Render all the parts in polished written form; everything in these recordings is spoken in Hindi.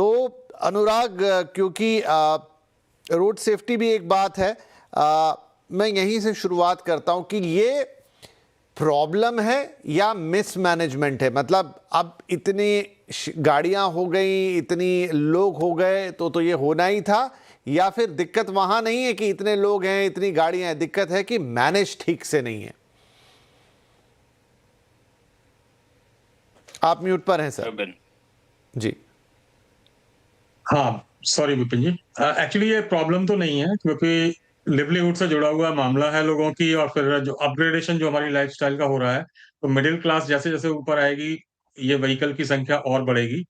तो अनुराग, क्योंकि रोड सेफ्टी भी एक बात है, मैं यहीं से शुरुआत करता हूं कि ये प्रॉब्लम है या मिसमैनेजमेंट है। मतलब अब इतनी गाड़ियां हो गई, इतनी लोग हो गए, तो ये होना ही था, या फिर दिक्कत वहां नहीं है कि इतने लोग हैं, इतनी गाड़ियां हैं, दिक्कत है कि मैनेज ठीक से नहीं है। आप म्यूट पर हैं सर जी। हाँ, सॉरी विपिन जी। एक्चुअली ये प्रॉब्लम तो नहीं है, क्योंकि लिवलीहुड से जुड़ा हुआ मामला है लोगों की, और फिर जो अपग्रेडेशन जो हमारी लाइफस्टाइल का हो रहा है, तो मिडिल क्लास जैसे जैसे ऊपर आएगी, ये व्हीकल की संख्या और बढ़ेगी।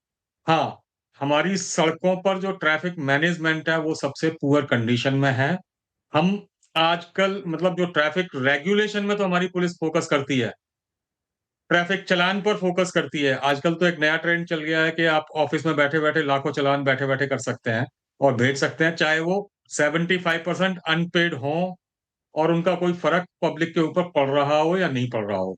हाँ, हमारी सड़कों पर जो ट्रैफिक मैनेजमेंट है वो सबसे पुअर कंडीशन में है। हम आजकल मतलब जो ट्रैफिक रेगुलेशन में तो हमारी पुलिस फोकस करती है, ट्रैफिक चालान पर फोकस करती है। आजकल तो एक नया ट्रेंड चल गया है कि आप ऑफिस में बैठे-बैठे लाखों चालान बैठे-बैठे कर सकते हैं और भेज सकते हैं, चाहे वो 75% अनपेड हों और उनका कोई फ़र्क पब्लिक के ऊपर पड़ रहा हो या नहीं पड़ रहा हो।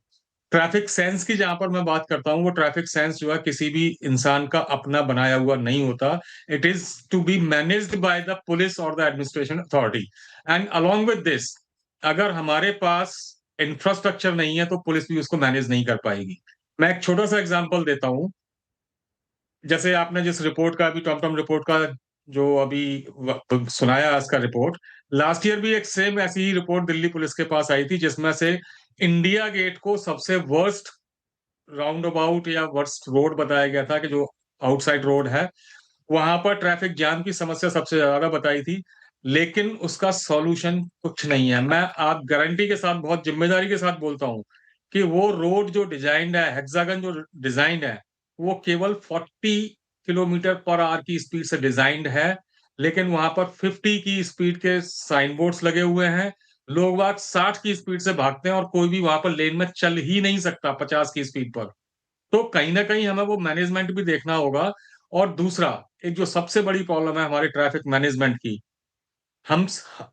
ट्रैफिक सेंस की जहाँ पर मैं बात करता हूँ, वो ट्रैफिक सेंस जो है किसी भी इंसान का अपना बनाया हुआ नहीं होता। It is to be managed by the police और the administration authority. And along with this, अगर हमारे पास इंफ्रास्ट्रक्चर नहीं है, तो पुलिस भी उसको मैनेज नहीं कर पाएगी। मैं एक छोटा-सा एग्ज़ाम्पल देता हूँ। जैसे आपने जिस रिपोर्ट का अभी टॉमटॉम रिपोर्ट का जो अभी सुनाया इसका रिपोर्ट, लास्ट ईयर भी एक सेम ऐसी ही रिपोर्ट दिल्ली पुलिस के पास आई थी, जिसमें से इंडिया गेट को सबसे वर्स्ट राउंड अबाउट या वर्स्ट रोड बताया गया था, कि जो आउटसाइड रोड है, वहां पर ट्रैफिक जाम की समस्या सबसे ज्यादा बताई थी। लेकिन उसका सॉल्यूशन कुछ नहीं है। मैं आप गारंटी के साथ, बहुत जिम्मेदारी के साथ बोलता हूं कि वो रोड जो डिजाइन्ड है, हेक्सागन जो डिजाइन्ड है, वो केवल 40 किलोमीटर पर आवर की स्पीड से डिजाइन्ड है। लेकिन वहां पर 50 की स्पीड के साइन बोर्ड्स लगे हुए हैं। लोग बाग 60 की स्पीड से भागते हैं और कोई भी वहां पर लेन में चल ही नहीं सकता 50 की स्पीड पर। तो कहीं न कहीं हमें वो मैनेजमेंट भी देखना होगा। और दूसरा, एक जो सबसे बड़ी प्रॉब्लम है हमारे ट्रैफिक मैनेजमेंट की, हम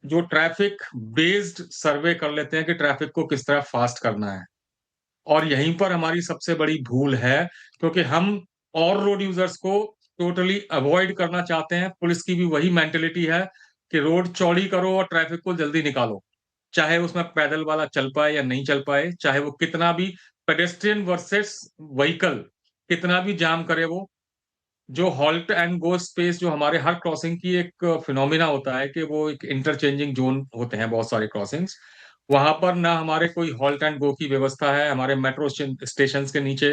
जो ट्रैफिक बेस्ड सर्वे कर लेते हैं कि ट्रैफिक को किस तरह फास्ट करना है, और यहीं पर हमारी सबसे बड़ी भूल है, क्योंकि हम और रोड यूजर्स को टोटली अवॉइड करना चाहते हैं। पुलिस की भी वही मेंटेलिटी है कि रोड चौड़ी करो और ट्रैफिक को जल्दी निकालो, चाहे उसमें पैदल वाला चल पाए या नहीं चल पाए, चाहे वो कितना भी पेडेस्ट्रियन वर्सेस व्हीकल कितना भी जाम करे। वो जो हॉल्ट एंड गो स्पेस जो हमारे हर क्रॉसिंग की एक फिनोमिना होता है, कि वो एक इंटरचेंजिंग जोन होते हैं बहुत सारे क्रॉसिंग्स, वहां पर ना हमारे कोई हॉल्ट एंड गो की व्यवस्था है। हमारे मेट्रो स्टेशन के नीचे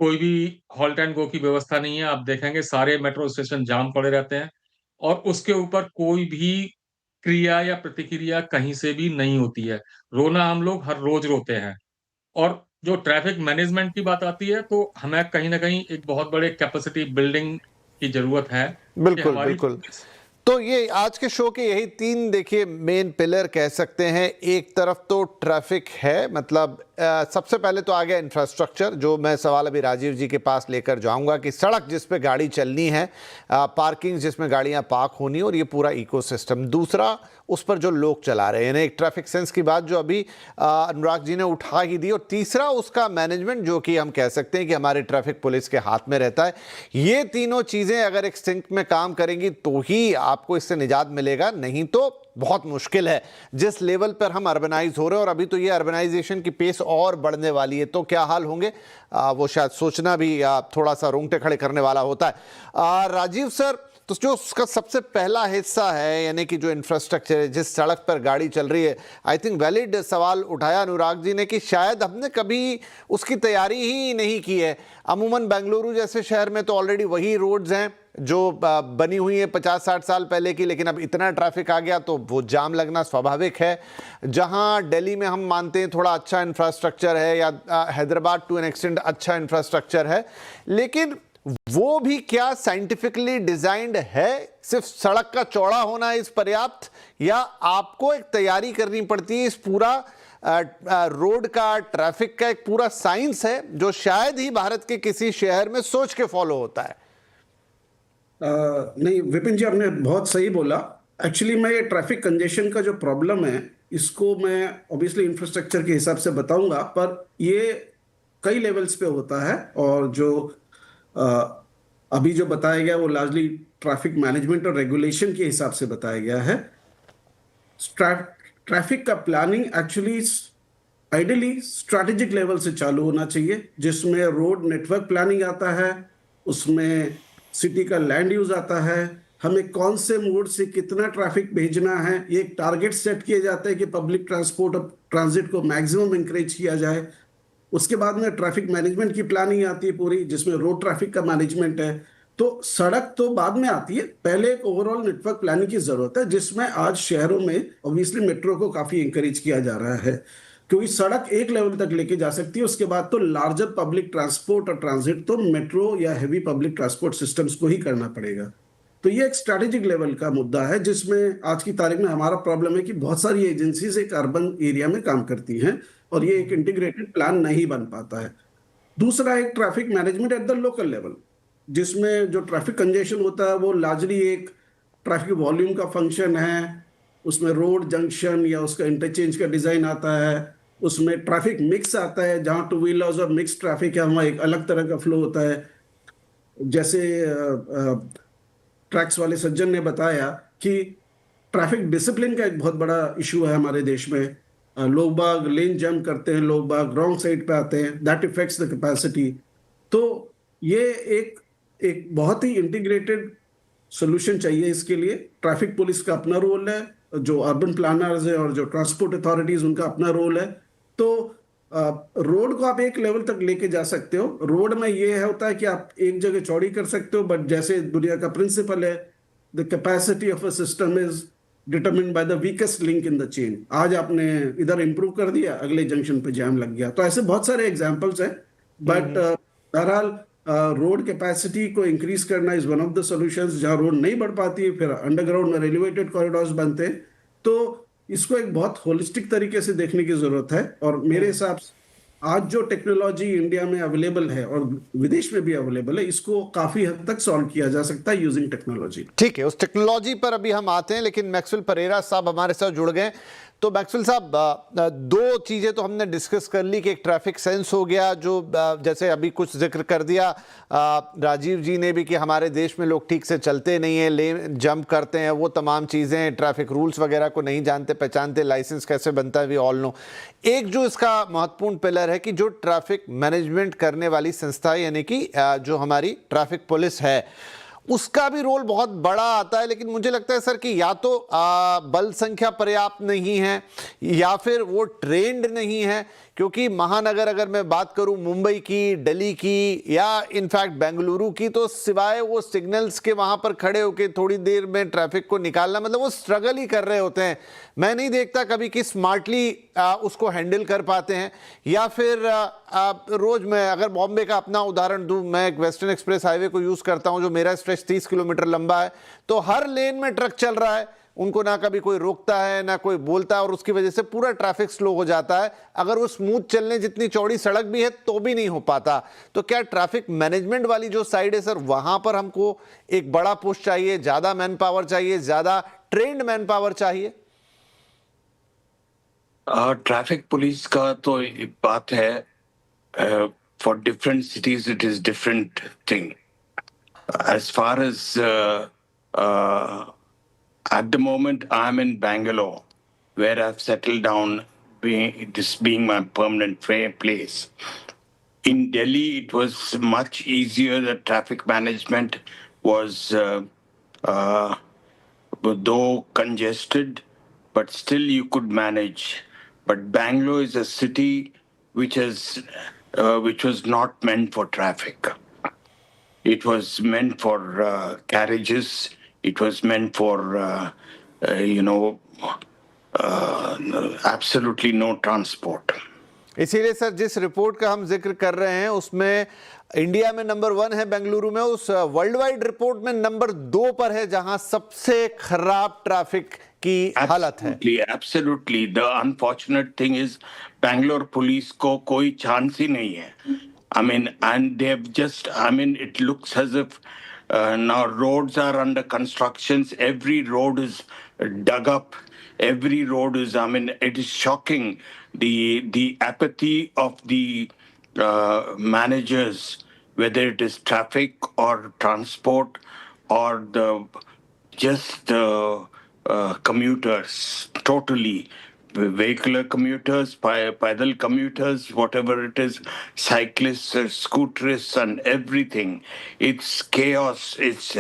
कोई भी हॉल्ट एंड गो की व्यवस्था नहीं है। आप देखेंगे सारे मेट्रो स्टेशन जाम पड़े रहते हैं, और उसके ऊपर कोई भी क्रिया या प्रतिक्रिया कहीं से भी नहीं होती है। रोना हम लोग हर रोज रोते हैं। और जो ट्रैफिक मैनेजमेंट की बात आती है, तो हमें कहीं न कहीं एक बहुत बड़े कैपेसिटी बिल्डिंग की ज़रूरत है, कि बिल्कुल हमारी बिल्कुल। तो ये आज के शो के यही तीन, देखिए, मेन पिलर कह सकते हैं। एक तरफ तो ट्रैफिक है, मतलब सबसे पहले तो आ गया इंफ्रास्ट्रक्चर, जो मैं सवाल अभी राजीव जी के पास लेकर जाऊंगा कि सड़क जिस पे गाड़ी चलनी है, पार्किंग जिसमें गाड़ियां पार्क होनी, और ये पूरा इकोसिस्टम। दूसरा, उस पर जो लोग चला रहे हैं, यानी एक ट्रैफिक सेंस की बात जो अभी अनुराग जी ने उठा ही दी। और तीसरा उसका मैनेजमेंट, जो कि हम कह सकते हैं कि हमारे ट्रैफिक पुलिस के हाथ में रहता है। ये तीनों चीज़ें अगर एक सिंक में काम करेंगी तो ही आपको इससे निजात मिलेगा, नहीं तो बहुत मुश्किल है। जिस लेवल पर हम अर्बनाइज हो रहे हैं, और अभी तो ये अर्बनाइजेशन की पेस और बढ़ने वाली है, तो क्या हाल होंगे वो शायद सोचना भी थोड़ा सा रोंगटे खड़े करने वाला होता है। राजीव सर, तो जो उसका सबसे पहला हिस्सा है, यानी कि जो इंफ्रास्ट्रक्चर है, जिस सड़क पर गाड़ी चल रही है, आई थिंक वैलिड सवाल उठाया अनुराग जी ने कि शायद हमने कभी उसकी तैयारी ही नहीं की है। अमूमन बेंगलुरु जैसे शहर में तो ऑलरेडी वही रोड्स हैं जो बनी हुई है 50-60 साल पहले की, लेकिन अब इतना ट्रैफिक आ गया तो वो जाम लगना स्वाभाविक है। जहां दिल्ली में हम मानते हैं थोड़ा अच्छा इंफ्रास्ट्रक्चर है, या हैदराबाद टू एन एक्सटेंड अच्छा इंफ्रास्ट्रक्चर है, लेकिन वो भी क्या साइंटिफिकली डिजाइंड है? सिर्फ सड़क का चौड़ा होना इस पर्याप्त, या आपको एक तैयारी करनी पड़ती है? इस पूरा रोड का, ट्रैफिक का एक पूरा साइंस है जो शायद ही भारत के किसी शहर में सोच के फॉलो होता है। नहीं विपिन जी, आपने बहुत सही बोला। एक्चुअली मैं ये ट्रैफिक कंजेशन का जो प्रॉब्लम है, इसको मैं ऑब्वियसली इंफ्रास्ट्रक्चर के हिसाब से बताऊंगा, पर ये कई लेवल्स पे होता है। और जो अभी जो बताया गया वो लार्जली ट्रैफिक मैनेजमेंट और रेगुलेशन के हिसाब से बताया गया है। ट्रैफिक का planning actually ideally strategic level से चालू होना चाहिए, जिसमें रोड नेटवर्क प्लानिंग आता है, उसमें सिटी का लैंड यूज आता है, हमें कौन से मोड से कितना ट्रैफिक भेजना है, ये एक टारगेट सेट किए जाते हैं कि पब्लिक ट्रांसपोर्ट और ट्रांजिट को मैक्सिमम इंकरेज किया जाए। उसके बाद में ट्रैफिक मैनेजमेंट की प्लानिंग आती है पूरी, जिसमें रोड ट्रैफिक का मैनेजमेंट है। तो सड़क तो बाद में आती है, पहले एक ओवरऑल नेटवर्क प्लानिंग की जरूरत है, जिसमें आज शहरों में ऑब्वियसली मेट्रो को काफी इंकरेज किया जा रहा है, क्योंकि सड़क एक लेवल तक लेके जा सकती है, उसके बाद तो लार्जर पब्लिक ट्रांसपोर्ट और ट्रांजिट तो मेट्रो या हैवी पब्लिक ट्रांसपोर्ट सिस्टम्स को ही करना पड़ेगा। तो ये एक स्ट्रैटेजिक लेवल का मुद्दा है, जिसमें आज की तारीख में हमारा प्रॉब्लम है कि बहुत सारी एजेंसीज एक अर्बन एरिया में काम करती हैं और ये एक इंटीग्रेटेड प्लान नहीं बन पाता है। दूसरा एक traffic management at the local level, जिसमें जो ट्रैफिक कंजेशन होता है वो लार्जली एक ट्रैफिक वॉल्यूम का फंक्शन है, उसमें रोड जंक्शन या उसका इंटरचेंज का डिजाइन आता है, उसमें ट्रैफिक मिक्स आता है, जहां टू व्हीलर्स और मिक्स ट्रैफिक है वहां एक अलग तरह का फ्लो होता है। जैसे ट्रैक्स वाले सज्जन ने बताया कि ट्रैफिक डिसिप्लिन का एक बहुत बड़ा इशू है हमारे देश में। लोग बाग लेन जंप करते हैं, लोग बाग रॉन्ग साइड पे आते हैं, दैट इफेक्ट्स द कैपेसिटी। तो ये एक एक बहुत ही इंटीग्रेटेड सोल्यूशन चाहिए इसके लिए। ट्रैफिक पुलिस का अपना रोल है, जो अर्बन प्लानर्स है और जो ट्रांसपोर्ट अथॉरिटीज उनका अपना रोल है। तो रोड को आप एक लेवल तक लेके जा सकते हो। रोड में ये होता है कि आप एक जगह चौड़ी कर सकते हो, बट जैसे दुनिया का प्रिंसिपल है, the capacity of a system is determined by the weakest link in the chain. आज आपने इधर इंप्रूव कर दिया, अगले जंक्शन पे जैम लग गया। तो ऐसे बहुत सारे एग्जांपल्स हैं, बट बहरहाल रोड कैपेसिटी को इंक्रीज करना is one of the solutions. जहां रोड नहीं बढ़ पाती है, फिर अंडरग्राउंड में एलिवेटेड कॉरिडोर्स बनते हैं। तो इसको एक बहुत होलिस्टिक तरीके से देखने की जरूरत है, और मेरे हिसाब से आज जो टेक्नोलॉजी इंडिया में अवेलेबल है और विदेश में भी अवेलेबल है, इसको काफी हद तक सॉल्व किया जा सकता है यूजिंग टेक्नोलॉजी। ठीक है, उस टेक्नोलॉजी पर अभी हम आते हैं, लेकिन मैक्सवेल परेरा साहब हमारे साथ जुड़ गए। तो मैक्सवेल साहब, दो चीज़ें तो हमने डिस्कस कर ली कि एक ट्रैफिक सेंस हो गया, जो जैसे अभी कुछ जिक्र कर दिया राजीव जी ने भी कि हमारे देश में लोग ठीक से चलते नहीं हैं, लेन जंप करते हैं, वो तमाम चीज़ें, ट्रैफिक रूल्स वगैरह को नहीं जानते पहचानते, लाइसेंस कैसे बनता है वी ऑल नो। एक जो इसका महत्वपूर्ण पिलर है कि जो ट्रैफिक मैनेजमेंट करने वाली संस्था यानी कि जो हमारी ट्रैफिक पुलिस है, उसका भी रोल बहुत बड़ा आता है। लेकिन मुझे लगता है सर कि या तो बल संख्या पर्याप्त नहीं है या फिर वो ट्रेंड नहीं है, क्योंकि महानगर अगर मैं बात करूं मुंबई की, दिल्ली की या इनफैक्ट बेंगलुरु की, तो सिवाय वो सिग्नल्स के वहां पर खड़े होकर थोड़ी देर में ट्रैफिक को निकालना, मतलब वो स्ट्रगल ही कर रहे होते हैं। मैं नहीं देखता कभी कि स्मार्टली उसको हैंडल कर पाते हैं। या फिर रोज मैं अगर बॉम्बे का अपना उदाहरण दूं, मैं एक वेस्टर्न एक्सप्रेस हाईवे को यूज करता हूं जो मेरा स्ट्रेच 30 किलोमीटर लंबा है, तो हर लेन में ट्रक चल रहा है, उनको ना कभी कोई रोकता है ना कोई बोलता है, और उसकी वजह से पूरा ट्रैफिक स्लो हो जाता है। अगर वो स्मूथ चलने जितनी चौड़ी सड़क भी है तो भी नहीं हो पाता। तो क्या ट्रैफिक मैनेजमेंट वाली जो साइड है सर, वहां पर हमको एक बड़ा पुश चाहिए, ज्यादा मैन पावर चाहिए, ज्यादा ट्रेंड मैन पावर चाहिए? ट्रैफक पुलिस का तो एक बात है, for different cities it is different thing. As far as at the moment I'm in Bangalore, where I've settled down, this being my permanent place. In Delhi it was much easier. The traffic management was though congested, but still you could manage. But Bangalore is a city which was not meant for traffic. It was meant for carriages. It was meant for absolutely no transport. इसीलिए सर जिस रिपोर्ट का हम जिक्र कर रहे हैं उसमें इंडिया में नंबर 1 है बेंगलुरु में, उस वर्ल्ड वाइड रिपोर्ट में नंबर 2 पर है जहां सबसे खराब ट्रैफिक की हालत है। Absolutely. The unfortunate thing is Bangalore police को कोई चांस ही नहीं है। I mean, and they've just, I mean, it looks as if now roads are under constructions. Every road is dug up. Every road is, I mean, it is shocking. The apathy of the managers whether it is traffic or transport or the just commuters, totally vehicular commuters, paidal commuters, whatever it is, cyclists, scooterists, and everything. It's chaos. It's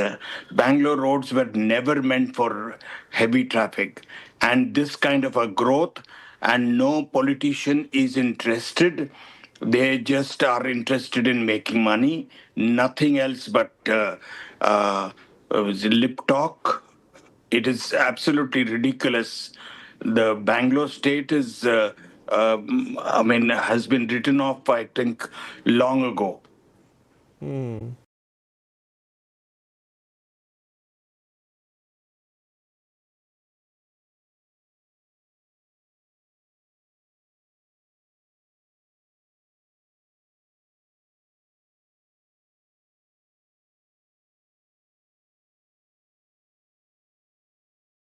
Bangalore roads were never meant for heavy traffic, and this kind of a growth, and no politician is interested. They just are interested in making money, nothing else but lip talk. It is absolutely ridiculous. The Bangalore state is, has been written off, I think, long ago.